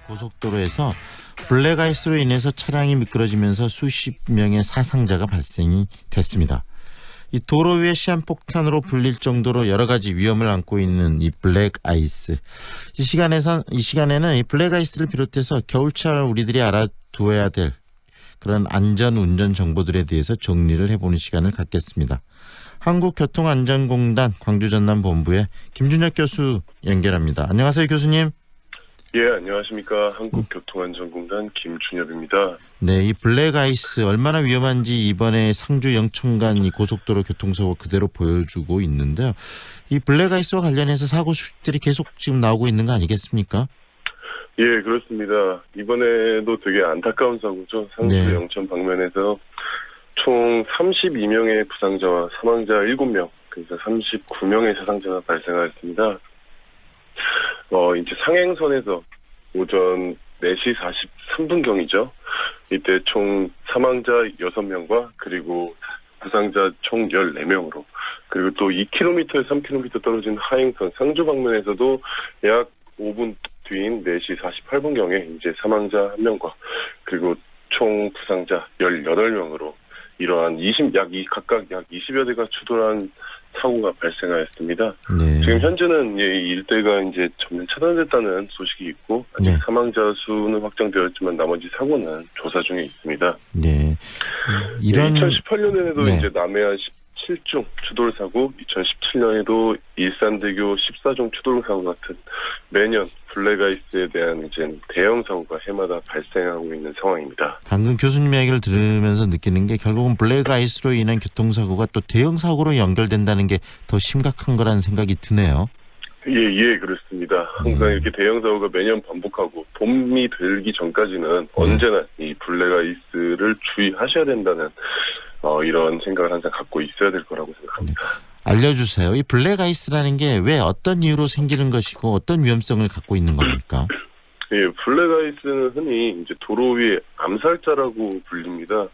고속도로에서 블랙아이스로 인해서 차량이 미끄러지면서 수십 명의 사상자가 발생이 됐습니다. 이 도로 위의 시한폭탄으로 불릴 정도로 여러 가지 위험을 안고 있는 이 블랙아이스. 이 시간에는 이 블랙아이스를 비롯해서 겨울철 우리들이 알아두어야 될 그런 안전 운전 정보들에 대해서 정리를 해보는 시간을 갖겠습니다. 한국교통안전공단 광주전남본부의 김준혁 교수 연결합니다. 안녕하세요, 교수님. 예, 안녕하십니까. 한국교통안전공단 김준엽입니다. 네, 이 블랙아이스 얼마나 위험한지 이번에 상주 영천 간 이 고속도로 교통사고 그대로 보여주고 있는데요. 이 블랙아이스와 관련해서 사고 수식들이 계속 지금 나오고 있는 거 아니겠습니까? 예, 그렇습니다. 이번에도 되게 안타까운 사고죠. 상주 네. 영천 방면에서 총 32명의 부상자와 사망자 7명, 그래서 39명의 사상자가 발생하였습니다. 이제 상행선에서 오전 4시 43분경이죠. 이때 총 사망자 6명과 그리고 부상자 총 14명으로, 그리고 또 2km, 3km 떨어진 하행선 상주 방면에서도 약 5분 뒤인 4시 48분경에 이제 사망자 1명과 그리고 총 부상자 18명으로 이러한 각각 약 20여 대가 추돌한 사고가 발생하였습니다. 네. 지금 현재는 이 일대가 이제 전면 차단됐다는 소식이 있고, 아직 네. 사망자 수는 확정되었지만 나머지 사고는 조사 중에 있습니다. 네. 이런 2018년에도 네. 이제 남해안 17중 추돌 사고, 2017년에도 일산대교 14중 추돌 사고 같은 매년 블랙아이스에 대한 이제 대형 사고가 해마다 발생하고 있는 상황입니다. 방금 교수님 이야기를 들으면서 느끼는 게 결국은 블랙아이스로 인한 교통사고가 또 대형 사고로 연결된다는 게 더 심각한 거라는 생각이 드네요. 예, 그렇습니다. 항상 이렇게 대형 사고가 매년 반복하고 봄이 들기 전까지는 언제나 이 블랙아이스를 주의하셔야 된다는 이런 생각을 항상 갖고 있어야 될 거라고 생각합니다. 알려주세요. 이 블랙아이스라는 게 왜 어떤 이유로 생기는 것이고 어떤 위험성을 갖고 있는 겁니까? 예, 블랙아이스는 흔히 이제 도로 위의 암살자라고 불립니다.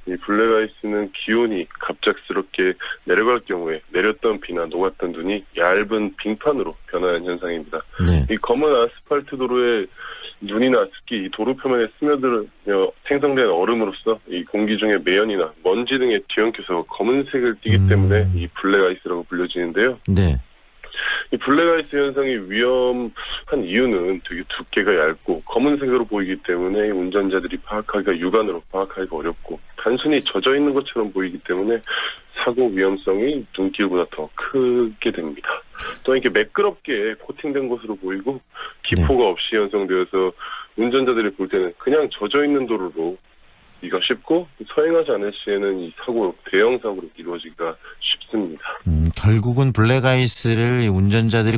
이 블랙아이스는 기온이 갑작스럽게 내려갈 경우에 내렸던 비나 녹았던 눈이 얇은 빙판으로 변하는 현상입니다. 네. 이 검은 아스팔트 도로에 눈이나 특히 이 도로 표면에 스며들어 생성된 얼음으로써 이 공기 중에 매연이나 먼지 등에 뒤엉켜서 검은색을 띠기 때문에 이 블랙아이스라고 불려지는데요. 네. 이 블랙아이스 현상이 위험한 이유는 되게 두께가 얇고 검은색으로 보이기 때문에 운전자들이 육안으로 파악하기가 어렵고, 단순히 젖어 있는 것처럼 보이기 때문에 사고 위험성이 눈길보다 더 크게 됩니다. 또 이렇게 매끄럽게 코팅된 것으로 보이고 기포가 없이 형성되어서 운전자들이 볼 때는 그냥 젖어 있는 도로로 이가 쉽고, 서행하지 않을 시에는 이 대형 사고로 이루어지기가 쉽습니다. 결국은 블랙아이스를 운전자들이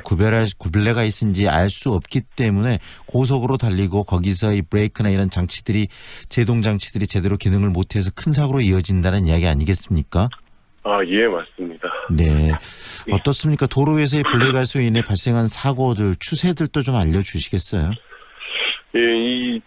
블랙아이스인지 알 수 없기 때문에 고속으로 달리고 거기서 이 브레이크나 이런 제동 장치들이 제대로 기능을 못해서 큰 사고로 이어진다는 이야기 아니겠습니까? 예, 맞습니다. 네. 어떻습니까? 도로 위에서의 블랙아이스로 인해 발생한 사고들, 추세들도 좀 알려주시겠어요? 예,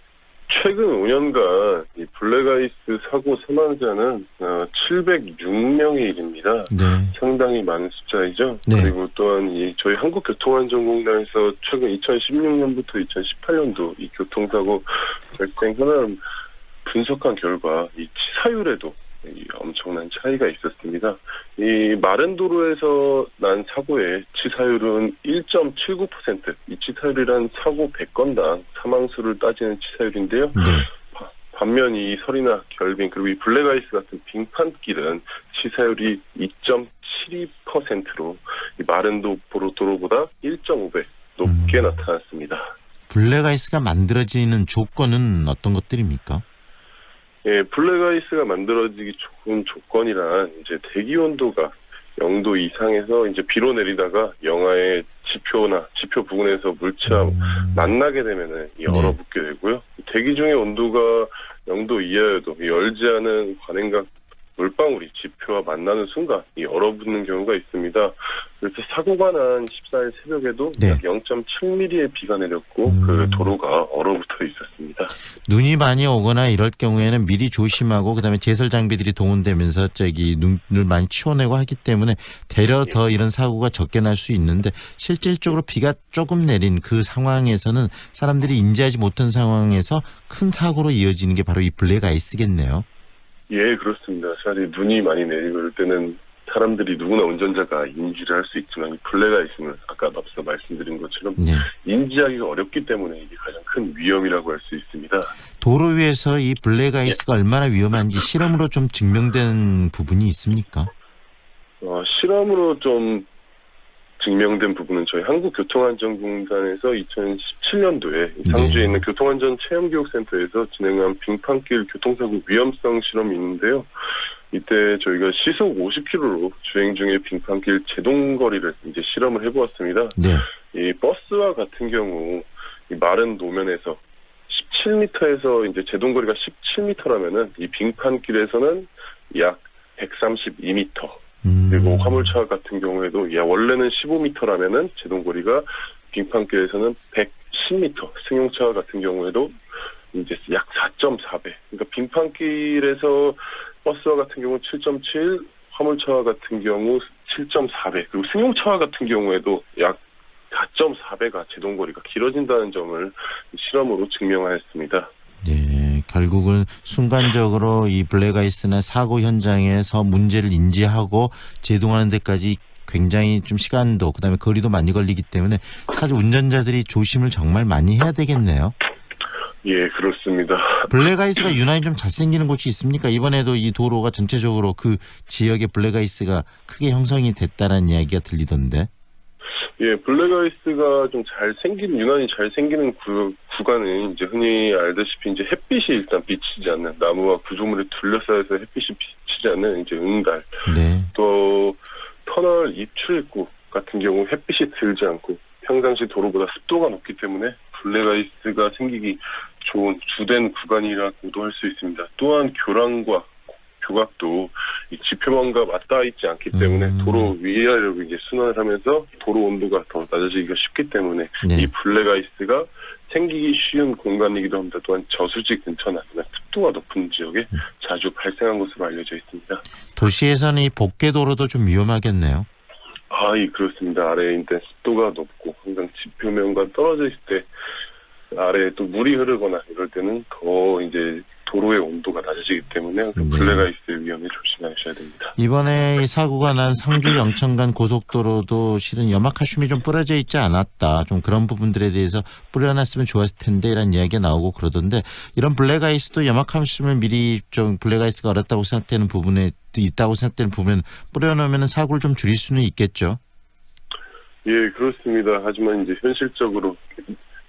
최근 5년간 이 블랙아이스 사고 사망자는 706명에 이릅니다. 네. 상당히 많은 숫자이죠. 네. 그리고 또한 저희 한국교통안전공단에서 최근 2016년부터 2018년도 이 교통사고 발생 현황을 분석한 결과 이 치사율에도 엄청난 차이가 있었습니다. 이 마른 도로에서 난 사고의 치사율은 1.79%, 이 치사율이란 사고 100건당 사망수를 따지는 치사율인데요. 네. 반면 이 설이나 결빙 그리고 이 블랙아이스 같은 빙판길은 치사율이 2.72%로 이 마른 도로보다 1.5배 높게 나타났습니다. 블랙아이스가 만들어지는 조건은 어떤 것들입니까? 예, 블랙아이스가 만들어지기 좋은 조건이란 이제 대기 온도가 0도 이상에서 이제 비로 내리다가 영하의 지표 부근에서 물체와 만나게 되면은 얼어붙게 되고요. 대기 중의 온도가 0도 이하여도 열지 않은 관행각 물방울이 지표와 만나는 순간 이 얼어붙는 경우가 있습니다. 그래서 사고가 난 14일 새벽에도 네. 약 0.7mm의 비가 내렸고 그 도로가 얼어붙어 있었습니다. 눈이 많이 오거나 이럴 경우에는 미리 조심하고 그다음에 제설 장비들이 동원되면서 눈을 많이 치워내고 하기 때문에 되려 더 이런 사고가 적게 날 수 있는데 실질적으로 비가 조금 내린 그 상황에서는 사람들이 인지하지 못한 상황에서 큰 사고로 이어지는 게 바로 이 블랙 아이스겠네요. 예, 그렇습니다. 사실 눈이 많이 내리고 그럴 때는 사람들이 누구나 운전자가 인지를 할 수 있지만 이 블랙 아이스는 아까 앞서 말씀드린 것처럼 네. 인지하기가 어렵기 때문에 이게 가장 큰 위험이라고 할 수 있습니다. 도로 위에서 이 블랙 아이스가 얼마나 위험한지 실험으로 좀 증명된 부분이 있습니까? 실험으로 좀 증명된 부분은 저희 한국교통안전공단에서 2017년도에 상주에 있는 교통안전 체험교육센터에서 진행한 빙판길 교통사고 위험성 실험이 있는데요. 이때 저희가 시속 50km로 주행 중에 빙판길 제동거리를 이제 실험을 해보았습니다. 네. 이 버스와 같은 경우 이 마른 노면에서 17m에서 이제 제동거리가 17m라면은 이 빙판길에서는 약 132m. 그리고 화물차 같은 경우에도 원래는 15m라면은 제동거리가 빙판길에서는 110m. 승용차 같은 경우에도 이제 약 4.4배. 그러니까 빙판길에서 버스와 같은 경우 7.7, 화물차와 같은 경우 7.4배. 그리고 승용차와 같은 경우에도 약 4.4배가 제동거리가 길어진다는 점을 실험으로 증명하였습니다. 네, 결국은 순간적으로 이 블랙아이스나 사고 현장에서 문제를 인지하고 제동하는 데까지 굉장히 좀 시간도 그다음에 거리도 많이 걸리기 때문에 사실 운전자들이 조심을 정말 많이 해야 되겠네요. 예, 그렇습니다. 블랙아이스가 유난히 좀 잘 생기는 곳이 있습니까? 이번에도 이 도로가 전체적으로 그 지역에 블랙아이스가 크게 형성이 됐다는 이야기가 들리던데. 예, 블랙아이스가 좀 유난히 잘 생기는 구간은 이제 흔히 알다시피 이제 햇빛이 일단 비치지 않는 나무와 구조물에 둘러싸여서 햇빛이 비치지 않는 이제 응달. 네. 또 터널 입출입구 같은 경우 햇빛이 들지 않고 평상시 도로보다 습도가 높기 때문에 블랙아이스가 생기기 좋은 주된 구간이라고도 할 수 있습니다. 또한 교량과 교각도 이 지표망과 맞닿아 있지 않기 때문에 도로 위아래로 이제 순환을 하면서 도로 온도가 더 낮아지기가 쉽기 때문에 네. 이 블랙아이스가 생기기 쉬운 공간이기도 합니다. 또한 저수지 근처나 습도가 높은 지역에 자주 발생한 것으로 알려져 있습니다. 도시에서는 이 복개도로도 좀 위험하겠네요. 예, 그렇습니다. 아래에 일단 습도가 높고 항상 지표면과 떨어져 있을 때 아래에 또 물이 흐르거나 이럴 때는 더 이제 도로의 온도가 낮아지기 때문에 블랙아이스의 위험에 조심하셔야 됩니다. 이번에 이 사고가 난 상주 영천 간 고속도로도 실은 염화칼슘이 좀 뿌려져 있지 않았다. 좀 그런 부분들에 대해서 뿌려놨으면 좋았을 텐데 이런 이야기가 나오고 그러던데 이런 블랙아이스도 염화칼슘을 미리 좀 블랙아이스가 어렵다고 생각되는 부분에 있다고 생각되는 부분은 뿌려놓으면 사고를 좀 줄일 수는 있겠죠. 예, 그렇습니다. 하지만 이제 현실적으로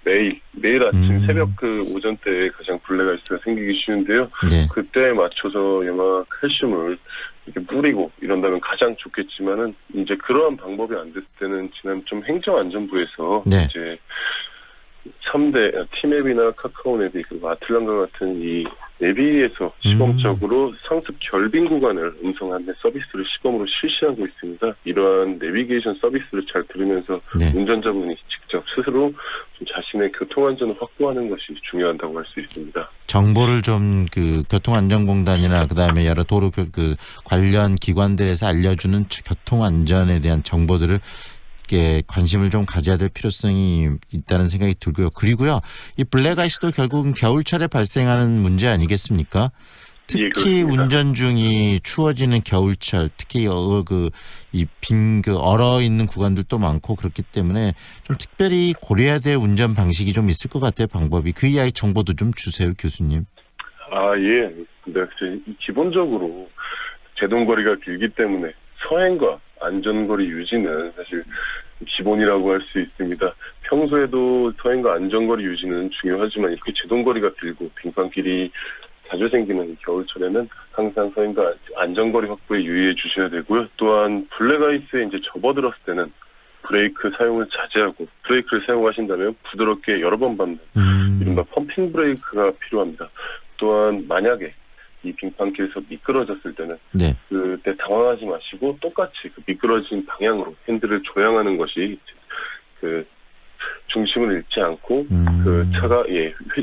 매일 아침 새벽 그 오전대에 가장 블랙아이스가 생기기 쉬운데요. 네. 그때에 맞춰서 염화칼슘을 이렇게 뿌리고 이런다면 가장 좋겠지만은 이제 그러한 방법이 안 됐을 때는 지난 좀 행정안전부에서 네. 이제 3대 티맵이나 카카오네비 그리고 아틀란과 같은 이 내비에서 시범적으로 상습 결빙 구간을 음성 안내 서비스를 시범으로 실시하고 있습니다. 이러한 내비게이션 서비스를 잘 들으면서 네. 운전자분이 직접 스스로 좀 자신의 교통안전을 확보하는 것이 중요하다고 할 수 있습니다. 정보를 좀 그 교통안전공단이나 그다음에 여러 도로 그 관련 기관들에서 알려주는 교통안전에 대한 정보들을 관심을 좀 가져야 될 필요성이 있다는 생각이 들고요. 그리고요, 이 블랙아이스도 결국은 겨울철에 발생하는 문제 아니겠습니까? 특히 예, 운전 중이 추워지는 겨울철, 특히 얼어 있는 구간들도 많고 그렇기 때문에 좀 특별히 고려해야 될 운전 방식이 좀 있을 것 같아요. 방법이 그 이야기 정보도 좀 주세요, 교수님. 예. 근데 기본적으로 제동거리가 길기 때문에 서행과 안전거리 유지는 사실 기본이라고 할 수 있습니다. 평소에도 서행과 안전거리 유지는 중요하지만 이렇게 제동거리가 길고 빙판길이 자주 생기는 겨울철에는 항상 서행과 안전거리 확보에 유의해 주셔야 되고요. 또한 블랙아이스에 이제 접어들었을 때는 브레이크 사용을 자제하고 브레이크를 사용하신다면 부드럽게 여러 번 밟는 이른바 펌핑 브레이크가 필요합니다. 또한 만약에 이 빙판길에서 미끄러졌을 때는 네. 그때 당황하지 마시고 똑같이 그 미끄러진 방향으로 핸들을 조향하는 것이 그 중심을 잃지 않고 그 차가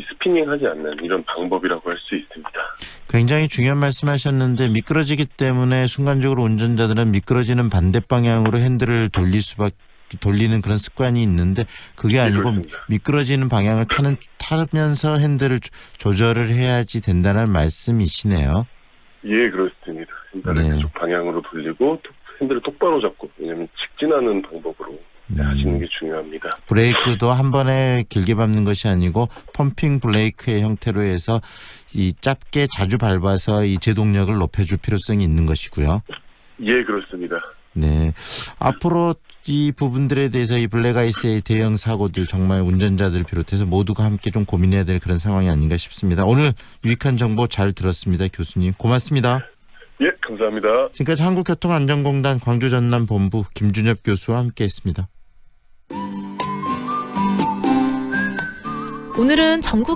스피닝하지 않는 이런 방법이라고 할 수 있습니다. 굉장히 중요한 말씀하셨는데 미끄러지기 때문에 순간적으로 운전자들은 미끄러지는 반대 방향으로 핸들을 돌리는 그런 습관이 있는데 그게 아니고 그렇습니다. 미끄러지는 방향을 타면서 핸들을 조절을 해야지 된다는 말씀이시네요. 예, 그렇습니다. 핸들을 네. 그쪽 방향으로 돌리고 핸들을 똑바로 잡고 왜냐하면 직진하는 방법으로 하시는 게 중요합니다. 브레이크도 한 번에 길게 밟는 것이 아니고 펌핑 브레이크의 형태로 해서 이 짧게 자주 밟아서 이 제동력을 높여줄 필요성이 있는 것이고요. 예, 그렇습니다. 네. 앞으로 이 부분들에 대해서 이 블랙아이스의 대형 사고들 정말 운전자들 비롯해서 모두가 함께 좀 고민해야 될 그런 상황이 아닌가 싶습니다. 오늘 유익한 정보 잘 들었습니다. 교수님 고맙습니다. 예, 감사합니다. 지금까지 한국교통안전공단 광주전남본부 김준엽 교수와 함께했습니다. 오늘은 전국에